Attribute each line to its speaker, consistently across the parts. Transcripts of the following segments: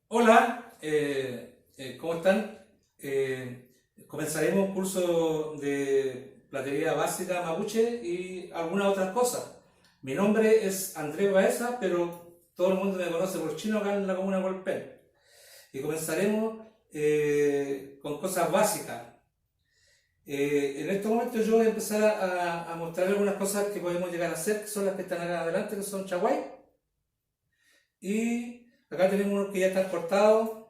Speaker 1: Hola, ¿cómo están? Comenzaremos un curso de platería básica mapuche y algunas otras cosas. Mi nombre es Andrés Baeza, pero todo el mundo me conoce por chino acá en la comuna de Colpén. Y comenzaremos con cosas básicas. En este momento yo voy a empezar a mostrar algunas cosas que podemos llegar a hacer, que son las que están acá adelante, que son chaguay. Y acá tenemos unos que ya están cortados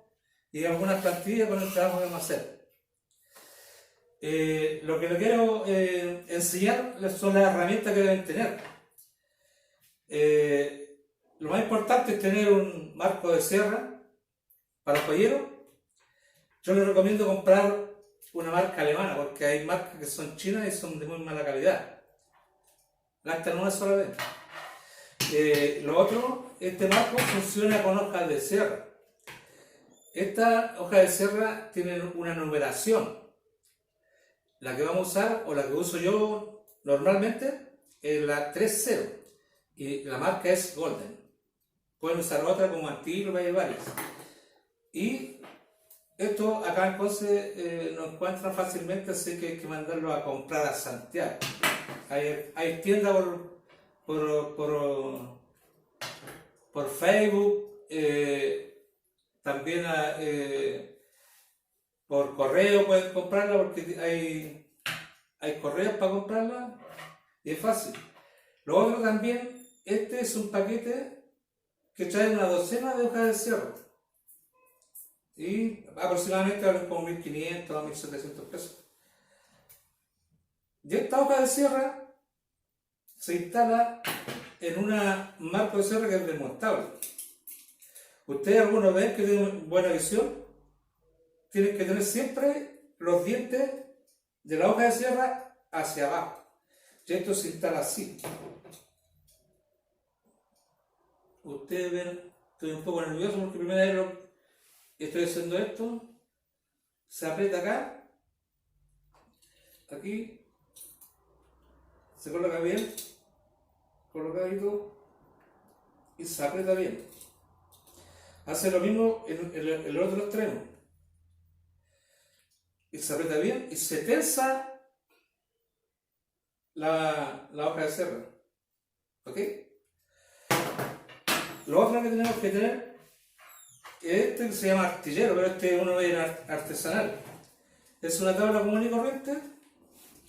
Speaker 1: y algunas plantillas con el trabajo que vamos a hacer. Lo que les quiero enseñar son las herramientas que deben tener. Lo más importante es tener un marco de sierra para joyero. Yo les recomiendo comprar una marca alemana porque hay marcas que son chinas y son de muy mala calidad. Gastan una sola vez. Lo otro, este marco funciona con hojas de sierra. Esta hoja de sierra tiene una numeración. La que vamos a usar, o la que uso yo normalmente, es la 3.0 y la marca es Golden. Pueden usar otra como Antigua y varias. Y esto acá en Conce no encuentran fácilmente, así que hay que mandarlo a comprar a Santiago. Hay tiendas por Facebook, también por correo pueden comprarla porque hay correos para comprarla y es fácil. Lo otro también, este es un paquete que trae una docena de hojas de sierra y aproximadamente valen como 1.500 a 1.700 pesos. Y esta hoja de sierra se instala en una marco de sierra que es desmontable. Ustedes algunos ven que tienen buena visión, tienen que tener siempre los dientes de la hoja de sierra hacia abajo. Y esto se instala así. Ustedes ven, estoy un poco nervioso porque primera vez estoy haciendo esto. Se aprieta acá, aquí, se coloca bien, colocadito, y se aprieta bien. Hace lo mismo en el otro extremo. Y se aprieta bien y se tensa la hoja de sierra. ¿Ok? Lo otro que tenemos que tener es este que se llama artillero, pero este uno ve artesanal. Es una tabla común y corriente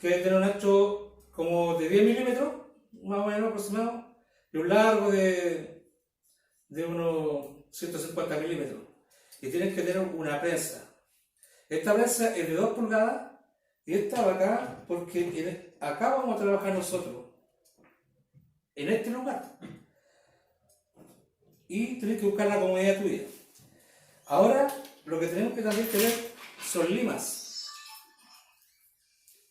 Speaker 1: que debe tener un ancho como de 10 milímetros, más o menos aproximado, y un largo de unos 150 milímetros. Y tienes que tener una prensa. Esta prensa es de 2 pulgadas y esta va acá porque acá vamos a trabajar nosotros, en este lugar. Y tienes que buscar la comodidad tuya. Ahora, lo que tenemos que también tener son limas.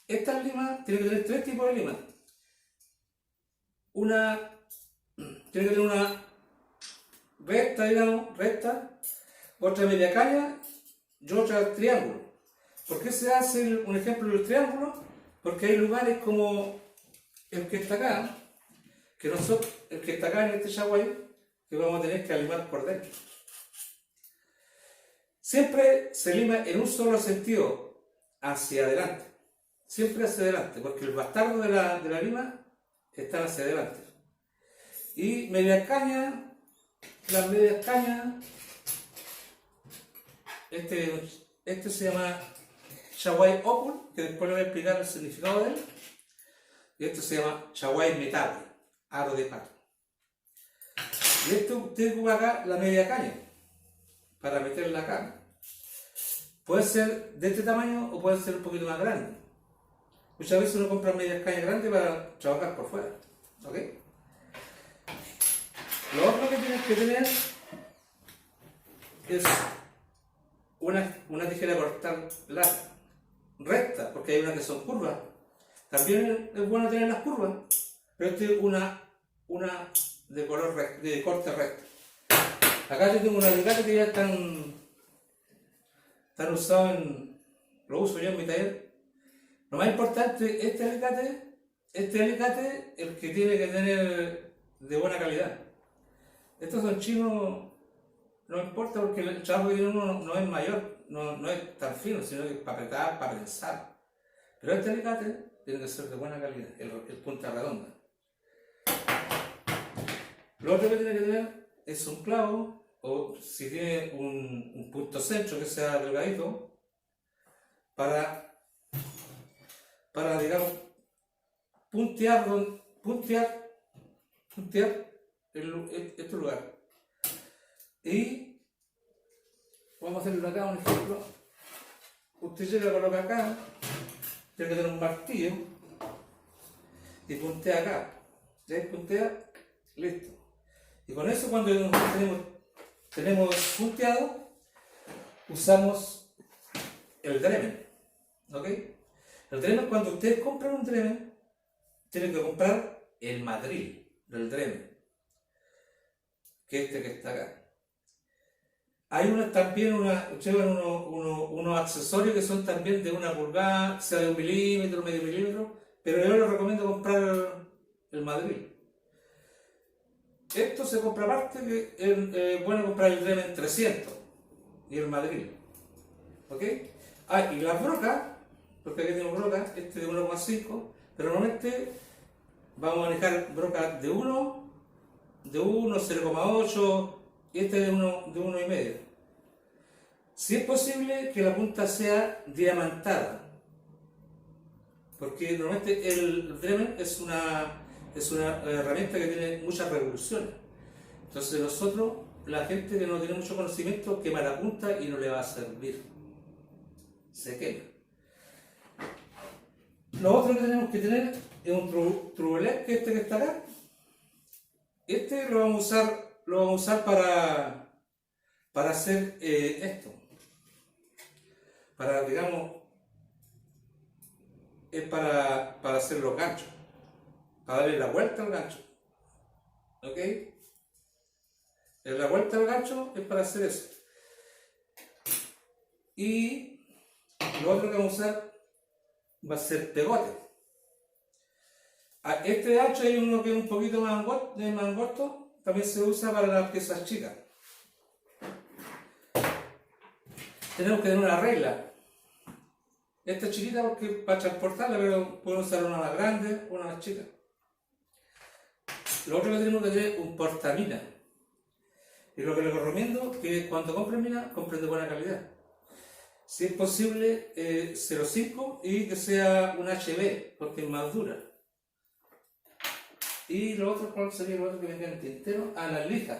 Speaker 1: Estas limas tienen que tener 3 tipos de limas. Tiene que tener una recta, digamos, recta, otra media caña y otra triángulo. ¿Por qué se hace un ejemplo del triángulo? Porque hay lugares como el que está acá, el que está acá en este chaguay, que vamos a tener que limar por dentro. Siempre se lima en un solo sentido, hacia adelante. Siempre hacia adelante, porque el bastardo de la lima está hacia adelante. Y medias cañas, las medias cañas, este se llama chaguay opul, que después le voy a explicar el significado de él. Y este se llama chaguay metable, aro de pato. Y esto usted ocupa acá la media caña para meter la carne. Puede ser de este tamaño o puede ser un poquito más grande. Muchas veces uno compra medias cañas grandes para trabajar por fuera. ¿Ok? Lo otro que tienes que tener es una tijera de cortar larga, recta, porque hay unas que son curvas. También es bueno tener las curvas, pero esta es una de corte recto. Acá yo tengo un alicate que ya están usados lo uso yo en mi taller. Lo más importante, este alicate, el que tiene que tener de buena calidad. Estos son chinos no importa porque el trabajo que tiene uno no es mayor, no es tan fino, sino que es para apretar, para prensar. Pero este alicate tiene que ser de buena calidad, el punta redonda. Lo otro que tiene que tener es un clavo, o si tiene un punto centro que sea delgadito, para digamos, puntear este lugar. Y vamos a hacerlo acá un ejemplo. Usted llega a colocar acá, tiene que tener un martillo y puntea acá. Ya puntea, listo. Y con eso, cuando tenemos punteado, usamos el Dremel. ¿Ok? El Dremel, cuando ustedes compran un Dremel, tienen que comprar el madril del Dremel, que este que está acá. Hay también llevan unos accesorios que son también de 1 pulgada, sea de 1 milímetro, medio milímetro, pero yo les recomiendo comprar el madril. Esto se compra aparte, que es bueno comprar el Dremel 300 y el madril. ¿Ok? Y las brocas, porque aquí tenemos brocas, este de 1,5, pero normalmente vamos a manejar brocas de 1, 0,8 y este de 1,5. Si es posible que la punta sea diamantada, porque normalmente el Dremel es una herramienta que tiene muchas revoluciones. Entonces nosotros, la gente que no tiene mucho conocimiento, quema la punta y no le va a servir. Se quema. Lo otro que tenemos que tener es un trubelet, que este que está acá. Este lo vamos a usar para hacer esto. Para, digamos, es para hacer los ganchos. Para darle la vuelta al gancho. ¿Ok? La vuelta al gancho es para hacer eso. Y lo otro que vamos a usar va a ser pegote. Este gancho hay uno que es un poquito más angosto, también se usa para las piezas chicas. Tenemos que tener una regla. Esta es chiquita porque para transportarla, pero pueden usar una más grande, una más chica. Lo otro que tenemos que tener es un portamina. Y lo que les recomiendo es que cuando compren mina, compren de buena calidad. Si es posible, 0,5 y que sea un HB, porque es más dura. Y lo otro, ¿cuál sería lo otro que venga en el tintero? Las lijas.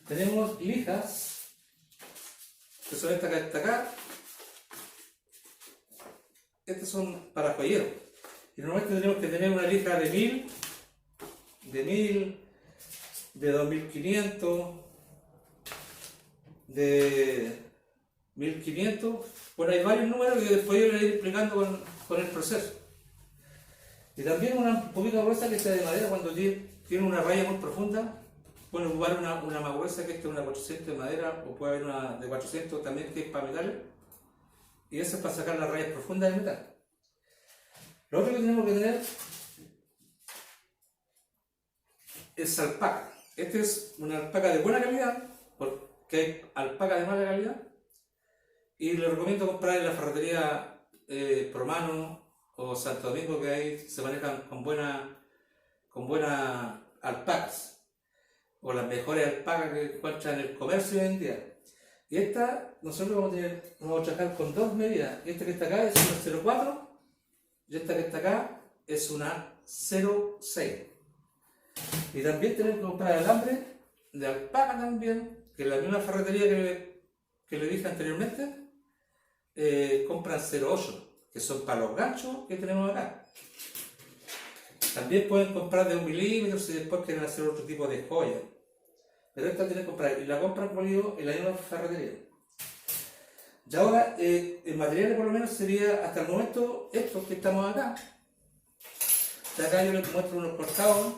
Speaker 1: Tenemos lijas, que son estas que está acá. Estas son para joyeros. Y normalmente tenemos que tener una lija de 1000, de 2500, de 1500. Bueno, hay varios números que después yo les iré explicando con el proceso. Y también una un poquito gruesa que sea de madera. Cuando tiene una raya muy profunda, pueden ocupar una más gruesa, que esta es una 400 de madera, o puede haber una de 400 también que es para metales. Y eso es para sacar las rayas profundas de metal. Lo otro que tenemos que tener es alpaca. Esta es una alpaca de buena calidad, porque hay alpaca de mala calidad. Y les recomiendo comprar en la ferretería Promano o Santo Domingo, que ahí se manejan con buenas alpacas, o las mejores alpacas que encuentran en el comercio hoy en día. Y esta, nosotros vamos a trabajar con dos medidas. Esta que está acá es una 0,4 y esta que está acá es una 0,6. Y también tenemos que comprar alambre de alpaca también, que en la misma ferretería que le dije anteriormente, compran 0,8, que son para los ganchos que tenemos acá. También pueden comprar de 1 milímetro si después quieren hacer otro tipo de joya. Pero esta tienen que comprar, y la compran, como digo, en la misma ferretería. Y ahora, el material por lo menos sería, hasta el momento, estos que estamos acá. De acá yo les muestro unos cortados.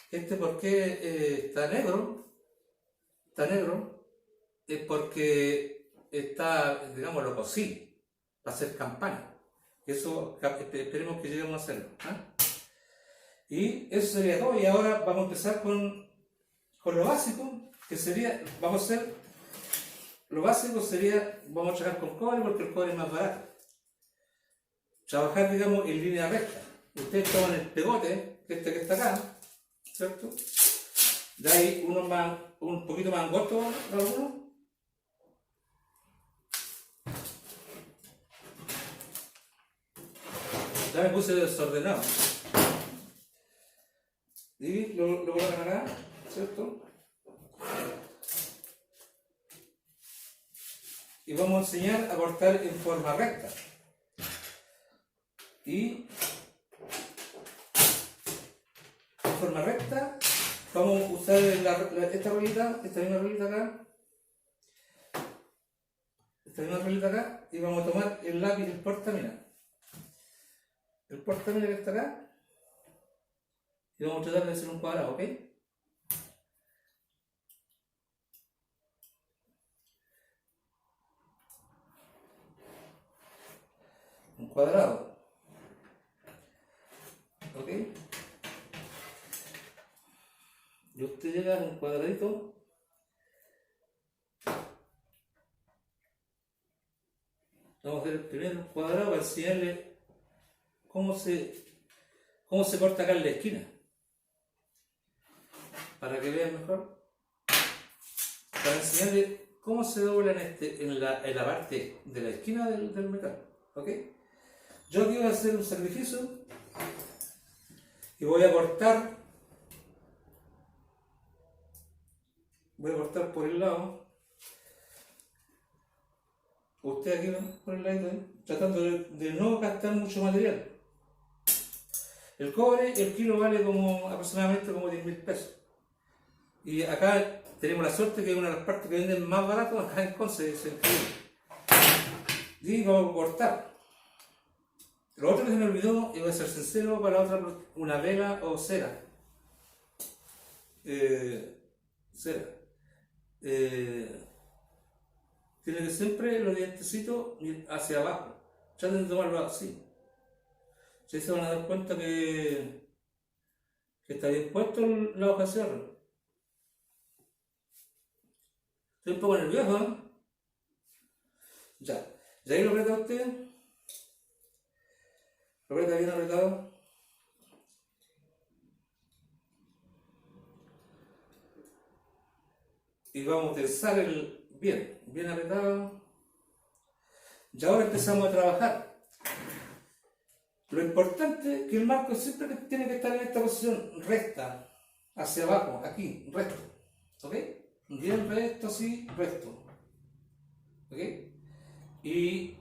Speaker 1: Este, porque está negro, es porque está, digamos, lo cosí para hacer campana. Eso esperemos que lleguemos a hacerlo. Y eso sería todo. Y ahora vamos a empezar con lo básico, que sería, vamos a hacer, lo básico sería, vamos a trabajar con cobre porque el cobre es más barato. Trabajar, digamos, en línea recta. Ustedes toman el pegote, que está acá, ¿cierto? De ahí uno más, un poquito más angosto, algunos. Ya me puse desordenado. Y lo colocan acá, ¿cierto? Y vamos a enseñar a cortar en forma recta. Y en forma recta vamos a usar esta rolita, esta misma rolita acá. Esta misma rolita acá. Y vamos a tomar el lápiz, el portamina. El portamina que está acá. Y vamos a tratar de hacer un cuadrado, ¿ok? Un cuadrado. ¿Ok? Y usted llega a un cuadradito. Vamos a hacer primero un cuadrado para enseñarle cómo se corta acá en la esquina. Para que vean mejor. Para enseñarle cómo se dobla en la parte de la esquina del metal. ¿Ok? Yo aquí voy a hacer un sacrificio y voy a cortar. Voy a cortar por el lado. Usted aquí, ¿no? Por el lado, tratando de no gastar mucho material. El cobre, el kilo vale como aproximadamente como 10.000 pesos. Y acá tenemos la suerte que es una de las partes que venden más barato acá en Conce, es el kilo. Y vamos a cortar. Lo otro que se me olvidó, y voy a ser sincero, para la otra, una vela o cera. Cera. Tiene que siempre los dientecitos ir hacia abajo. Traten de tomarlo así. Si se van a dar cuenta que está bien puesto la hoja de cierre. Estoy un poco nervioso, ¿eh? Ya. ¿Ya ahí lo aprieta usted? ¿Lo aprieta bien apretado? Y vamos a tensar bien apretado. Y ahora empezamos a trabajar. Lo importante es que el marco siempre tiene que estar en esta posición recta, hacia abajo, aquí, recto. ¿Ok? Bien recto, así, recto. ¿Ok? Y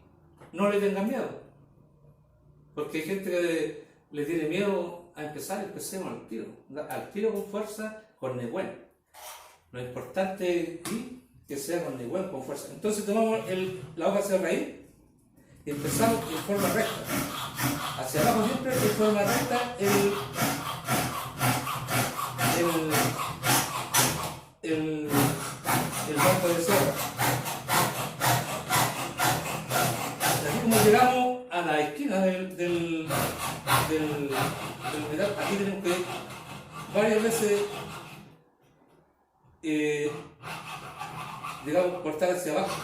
Speaker 1: no le tengan miedo. Porque hay gente que le tiene miedo a empezar, empecemos al tiro con fuerza, con Nehuen. Lo importante es que sea con Nehuen, con fuerza. Entonces tomamos la hoja hacia raíz y empezamos en forma recta. Hacia abajo siempre en forma recta el banco de cierre. Así como llegamos a la esquina del metal, aquí tenemos que ir varias veces, digamos, cortar hacia abajo.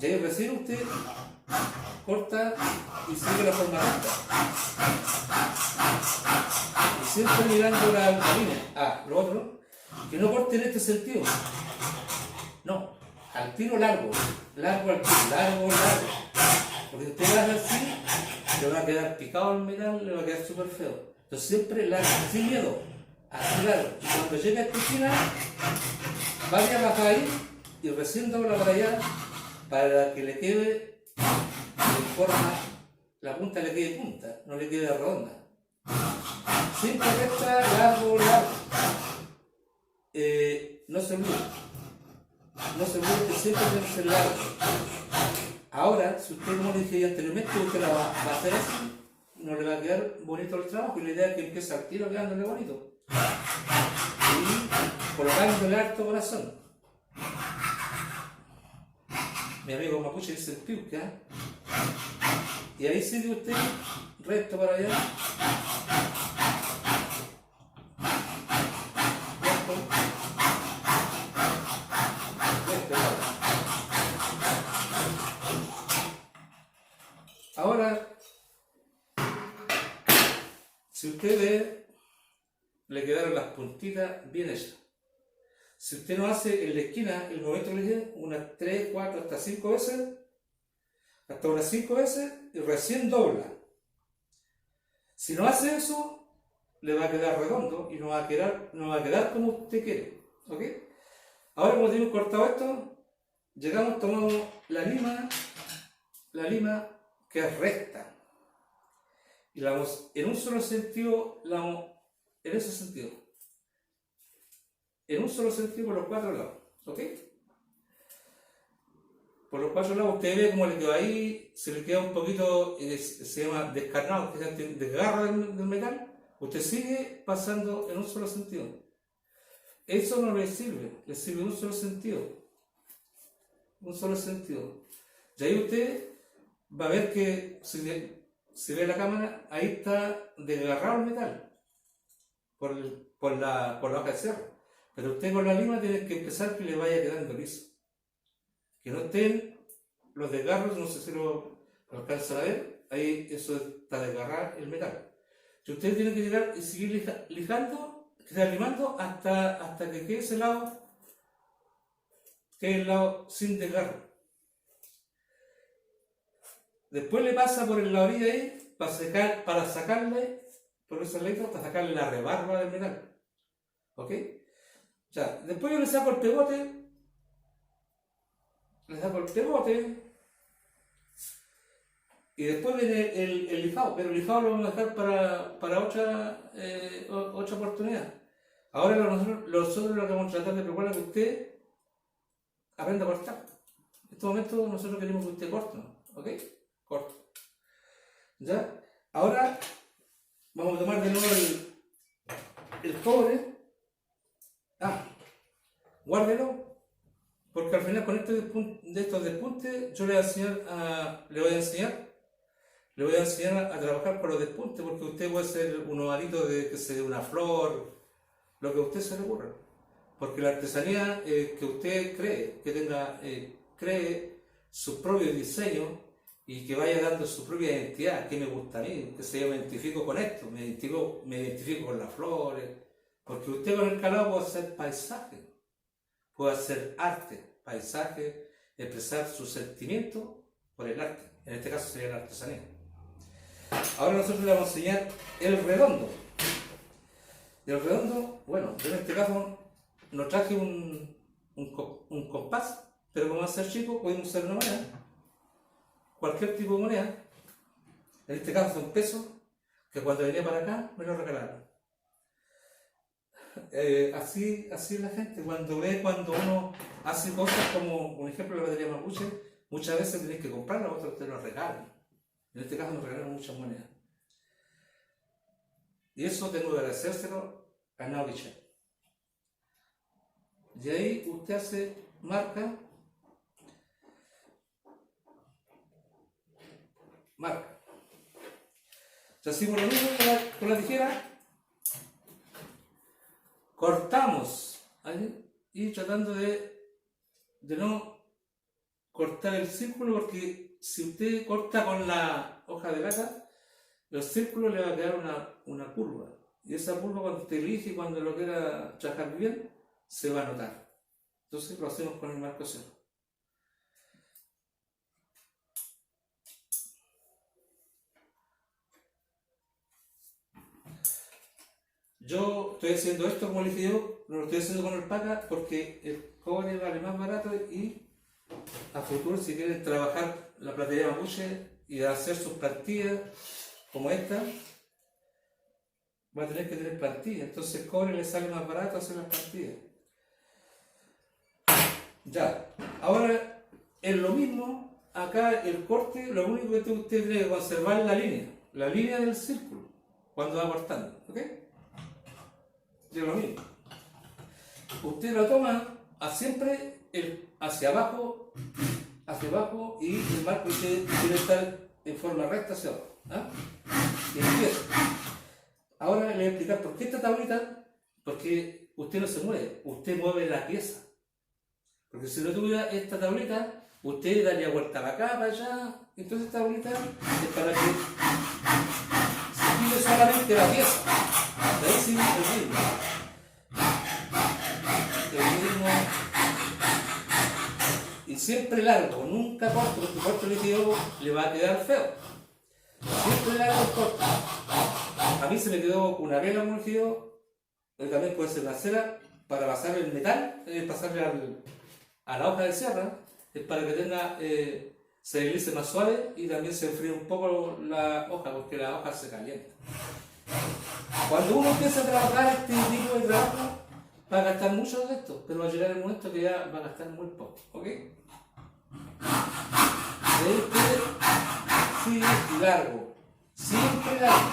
Speaker 1: Y ahí recién usted corta y sigue la forma recta. Y siempre mirando la línea. Lo otro, que no corte en este sentido. No, al tiro largo al tiro, largo. Porque si usted lo hace así, le va a quedar picado el metal, le va a quedar súper feo. Entonces siempre largo, sin miedo, así largo. Y cuando llegue a esta esquina, vaya a bajar ahí y recién dobla para allá para que le quede en forma, la punta le quede punta, no le quede redonda. Siempre recta, largo. No se olvide que siempre tiene que ser largo. Ahora, si usted, como le dije anteriormente, usted la va a hacer así, no le va a quedar bonito el trabajo, y la idea es que empiece al tiro quedándole bonito. Y colocándole harto corazón. Mi amigo mapuche dice el piuque, ¿eh? Y ahí sigue usted recto para allá. Ahora, si usted ve, le quedaron las puntitas bien hechas. Si usted no hace en la esquina el movimiento que le dije, unas 3, 4, hasta 5 veces, hasta unas 5 veces, y recién dobla. Si no hace eso, le va a quedar redondo y no va a quedar como usted quiere. ¿Ok? Ahora, como tenemos cortado esto, llegamos, tomamos la lima que es recta, y la vamos en un solo sentido, la vamos en ese sentido, en un solo sentido por los 4 lados. ¿Ok? Por los 4 lados usted ve cómo le quedó ahí, se le queda un poquito, se llama descarnado, que se desgarra del metal. Usted sigue pasando en un solo sentido. Eso no le sirve un solo sentido. Un solo sentido. Y ahí usted va a ver que, si ve la cámara, ahí está desgarrado el metal por la hoja de cierre. Pero usted con la lima tiene que empezar que le vaya quedando liso. Que no estén los desgarros, no sé si lo alcanzan a ver, ahí eso está desgarrar el metal. Si usted tiene que llegar y seguir limando hasta que quede ese lado, el lado sin desgarro. Después le pasa por la orilla ahí para sacarle, por esa letra, para sacarle la rebarba del metal. ¿Ok? Ya, después yo le saco el pegote, y después viene el lijado, pero el lijado lo vamos a dejar para otra oportunidad. Ahora nosotros lo que vamos a tratar de preparar es que usted aprenda a cortar. En este momento nosotros queremos que usted corte, ¿no? ¿Ok? Corto. ¿Ya? Ahora vamos a tomar de nuevo el cobre. Guárdelo, porque al final con estos despuntes yo le voy a enseñar a trabajar con los despuntes, porque usted puede hacer unos aritos de una flor, lo que a usted se le ocurra. Porque la artesanía que usted cree su propio diseño y que vaya dando su propia identidad. ¿Qué me gusta a mí? Que yo me identifico con esto, me identifico con las flores. Porque usted con el calado puede hacer paisaje, puede hacer arte, paisaje, expresar sus sentimientos por el arte. En este caso sería la artesanía. Ahora nosotros le vamos a enseñar el redondo. Y el redondo, bueno, yo en este caso nos traje un compás, pero como va a ser chico, podemos usar una moneda, cualquier tipo de moneda. En este caso son pesos, que cuando venía para acá me lo regalaron. Así es la gente, cuando uno hace cosas como, por ejemplo, la batería mapuche, muchas veces tenés que comprarla, otros te lo regalan. En este caso nos regalaron muchas monedas. Y eso tengo que agradecérselo a Naudicha. Y ahí usted hace marca. Si hacemos lo mismo con la tijera, cortamos ahí, y tratando de no cortar el círculo, porque si usted corta con la hoja de lata, el círculo le va a quedar una curva, y esa curva cuando usted elige, cuando lo quiera trabajar bien, se va a notar. Entonces lo hacemos con el marco cero. Yo estoy haciendo esto, como le dije yo, no lo estoy haciendo con alpaca porque el cobre vale más barato, y a futuro, si quieren trabajar la platería mapuche y hacer sus plantillas como esta, va a tener que tener plantillas. Entonces el cobre le sale más barato hacer las plantillas. Ya, ahora es lo mismo. Acá el corte, lo único que usted tiene que conservar es la línea del círculo cuando va cortando, ¿ok? Es lo mismo. Usted lo toma siempre hacia abajo, y el marco debe estar en forma recta hacia abajo. Y empieza. Ahora le voy a explicar por qué esta tablita, porque usted no se mueve, usted mueve la pieza. Porque si no tuviera esta tablita, usted daría vuelta para acá, para allá. Entonces esta bolita es para que se pide solamente la pieza. De ahí sí el ritmo. El ritmo. Y siempre largo, nunca corto, porque corto líquido le va a quedar feo. Siempre largo y corto. A mí se me quedó una vela, como también puede ser una cera, para pasar el metal, pasarle a la hoja de sierra, es para que tenga, se deslice más suave y también se enfríe un poco la hoja, porque la hoja se calienta. Cuando uno empieza a trabajar este tipo de trabajo, va a gastar mucho de esto, pero va a llegar el momento que ya va a gastar muy poco, ¿ok? Sí, largo, siempre largo.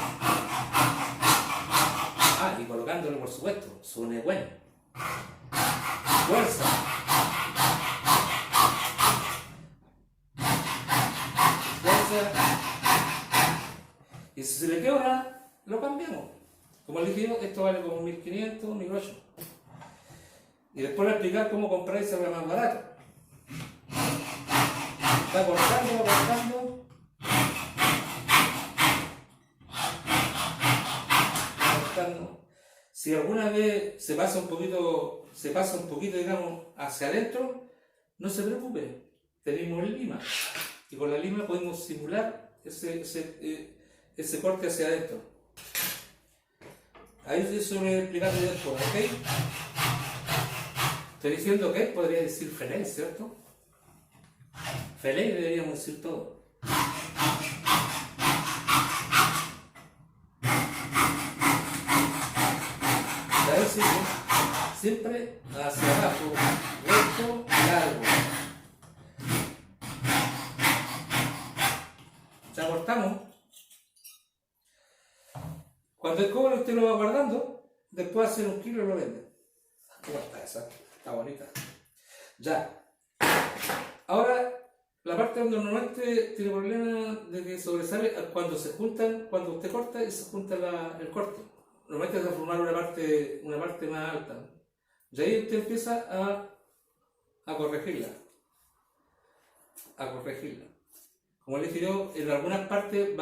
Speaker 1: Ah, y colocándole, por supuesto, suene bueno. Fuerza. Fuerza. Y si se le quebra, lo cambiamos. Como les dije yo, esto vale como 1500, 1800. Y después le voy a explicar cómo comprar y será más barato. Va cortando, va cortando. Si alguna vez se pasa un poquito, digamos, hacia adentro, no se preocupe, tenemos lima. Y con la lima podemos simular ese corte hacia adentro. Ahí eso lo voy a explicar después, ¿ok? Estoy diciendo que podría decir Feley, ¿cierto? Feley deberíamos decir todo. Siempre hacia abajo, recto, largo. Ya cortamos. Cuando el cobre usted lo va guardando, después de hacer 1 kilo lo vende. ¿Cómo está esa? Está bonita. Ya. Ahora, la parte donde normalmente tiene problemas de que sobresale es cuando se juntan, cuando usted corta y se junta el corte. Normalmente se va a formar una parte más alta. Y ahí usted empieza a corregirla. Como les dije yo, en algunas partes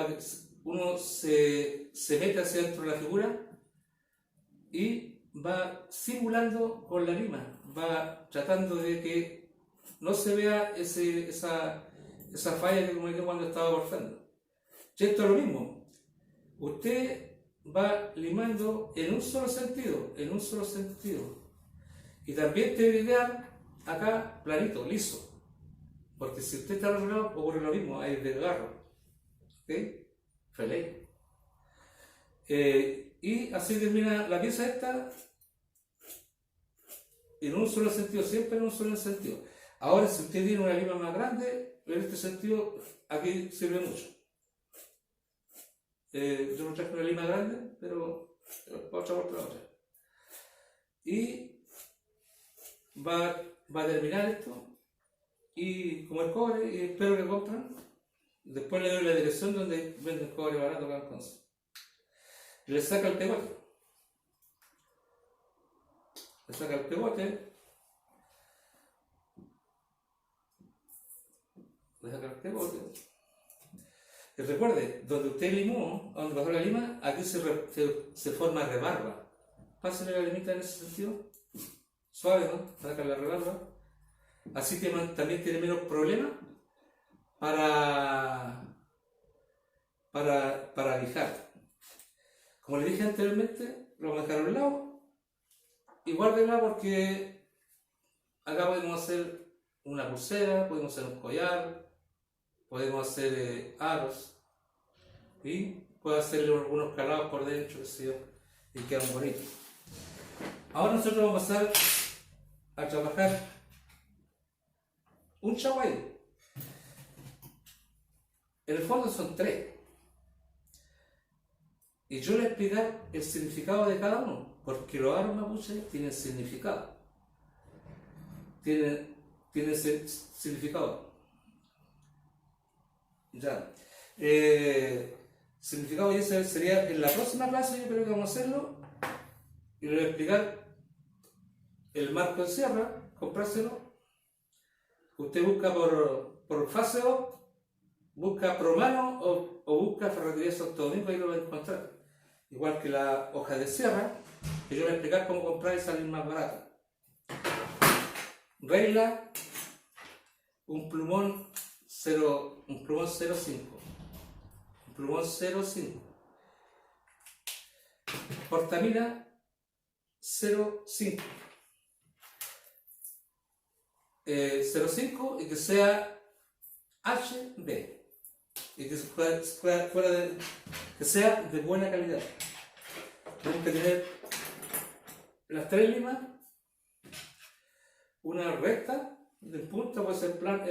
Speaker 1: uno se mete hacia dentro de la figura y va simulando con la lima, va tratando de que no se vea esa falla que cometí cuando estaba cortando. Y esto es lo mismo. Usted va limando en un solo sentido. Y también te ideal acá planito, liso. Porque si usted está arreglado, ocurre lo mismo, hay desgarro. ¿Ok? Feley. Y así termina la pieza esta en un solo sentido, siempre en un solo sentido. Ahora, si usted tiene una lima más grande, en este sentido, aquí sirve mucho. Yo no traje una lima grande, pero otra. Y va a terminar esto. Y como el cobre, y espero que compren. Después le doy la dirección donde venden cobre barato acá en Conce. Y le saca el pegote. Y recuerde, donde usted limó, donde pasó la lima, aquí se forma rebarba. Pásale la limita en ese sentido. Suave, ¿no? Saca la rebarba. Así que también tiene menos problemas para lijar. Como le dije anteriormente, lo vamos a dejar a un lado y guárdenla porque acá podemos hacer una pulsera, podemos hacer un collar, podemos hacer aros y puedo hacerle algunos calados por dentro, y quedan bonitos. Ahora nosotros vamos a pasar a trabajar un chaguay. En el fondo son 3. Y yo le voy a explicar el significado de cada uno, porque los aros mapuches tienen significado. Tienen significado. Ya. Significado, y ese sería en la próxima clase, yo creo que vamos a hacerlo. Y le voy a explicar el marco de sierra, comprárselo. Usted busca por Faseo, busca Promano o busca Ferretería Santo Domingo, ahí lo va a encontrar. Igual que la hoja de sierra, que yo voy a explicar cómo comprar y salir más barata. Regla, un plumón 0.5. Un plumón 0.5. Portamina 0.5. 0.5 y que sea HB. Y que que sea de buena calidad. Tenemos que tener las 3 limas, una recta de punta, puede ser plana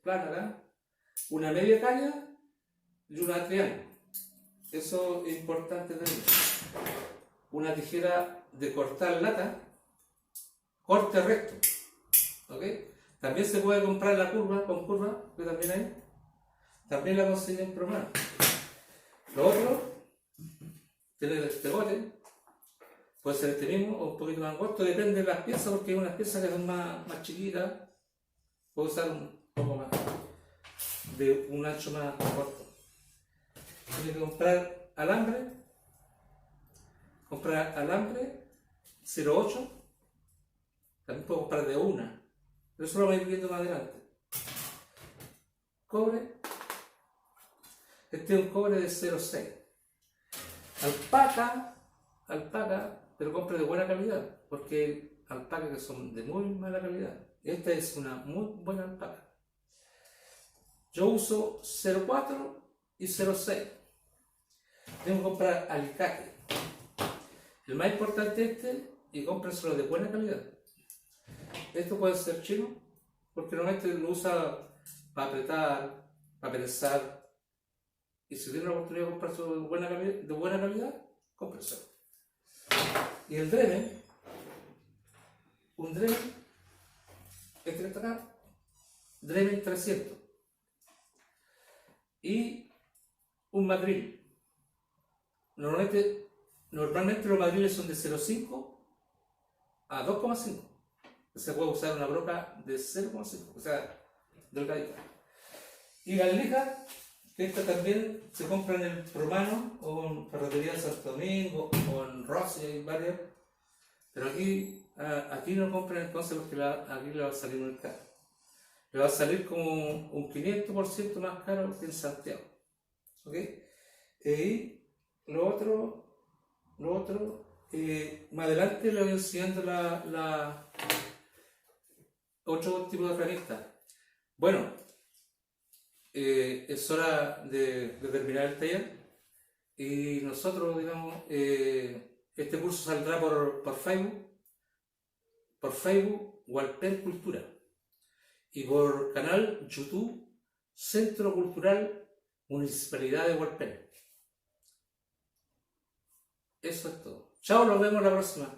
Speaker 1: acá, una media caña y una triángulo. Eso es importante tener. Una tijera de cortar lata, corte recto. ¿Ok? También se puede comprar la curva, con curva, que también hay. También la consiguen en Promano. Lo otro, tener el pegote, puede ser este mismo o un poquito más corto, depende de las piezas, porque hay unas piezas que son más chiquitas, puedo usar un poco más, de un ancho más corto. Tiene que comprar alambre 0.8, también puedo comprar de una, pero eso lo voy a ir viendo más adelante. Cobre, este es un cobre de 0.6. Alpaca, pero compre de buena calidad, porque hay alpacas que son de muy mala calidad. Esta es una muy buena alpaca. Yo uso 0.4 y 0.6. Tengo que comprar alicate. El más importante y cómprenselo de buena calidad. Esto puede ser chino, porque normalmente lo usa para apretar, para perezar. Y si tiene la oportunidad de comprarse de buena calidad, cómprenselo. Y el Dremel, un Dremel, este que está acá, Dremel 300. Y un madril. Normalmente los madriles son de 0.5 a 2.5. Se puede usar una broca de 0.5, o sea, delgadita. Y las lijas, que esta también se compra en el Promano o en Ferretería Santo Domingo o en Rossi, hay varias. Pero aquí no compran entonces porque aquí le va a salir muy caro. Le va a salir como un 500% más caro que en Santiago. ¿Ok? Y lo otro, más adelante le voy enseñando otro tipo de herramientas. Bueno, es hora de terminar el taller y nosotros, digamos, este curso saldrá por Facebook Hualpén Cultura y por canal YouTube Centro Cultural Municipalidad de Hualpén. Eso es todo. Chao, nos vemos la próxima.